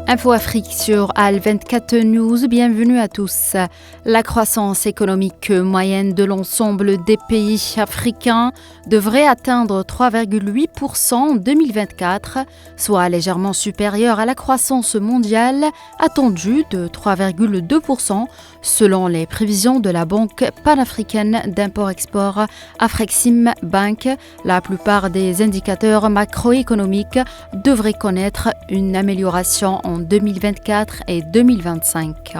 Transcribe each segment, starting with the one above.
Info Afrique sur Al24 News, bienvenue à tous. La croissance économique moyenne de l'ensemble des pays africains devrait atteindre 3,8% en 2024, soit légèrement supérieure à la croissance mondiale attendue de 3,2% selon les prévisions de la Banque panafricaine d'import-export Afrexim Bank. La plupart des indicateurs macroéconomiques devraient connaître une amélioration en 2024 et 2025.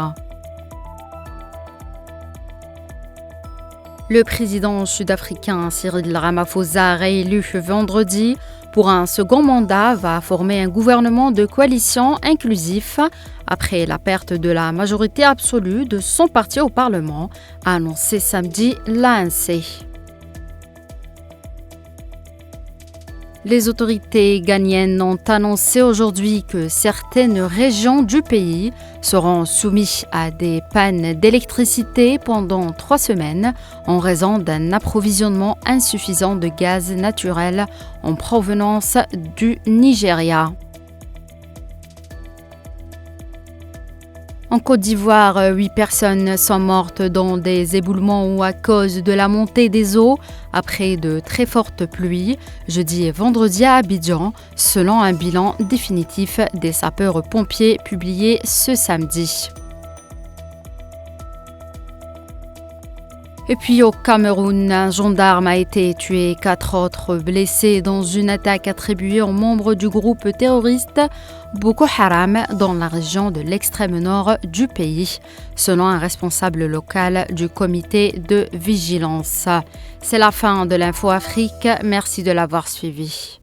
Le président sud-africain Cyril Ramaphosa, réélu vendredi pour un second mandat, va former un gouvernement de coalition inclusif après la perte de la majorité absolue de son parti au Parlement, a annoncé samedi l'ANC. Les autorités ghanéennes ont annoncé aujourd'hui que certaines régions du pays seront soumises à des pannes d'électricité pendant 3 semaines en raison d'un approvisionnement insuffisant de gaz naturel en provenance du Nigeria. En Côte d'Ivoire, 8 personnes sont mortes dans des éboulements ou à cause de la montée des eaux après de très fortes pluies, jeudi et vendredi à Abidjan, selon un bilan définitif des sapeurs-pompiers publié ce samedi. Et puis au Cameroun, un gendarme a été tué, 4 autres blessés dans une attaque attribuée aux membres du groupe terroriste Boko Haram dans la région de l'extrême nord du pays, selon un responsable local du comité de vigilance. C'est la fin de l'Info Afrique. Merci de l'avoir suivi.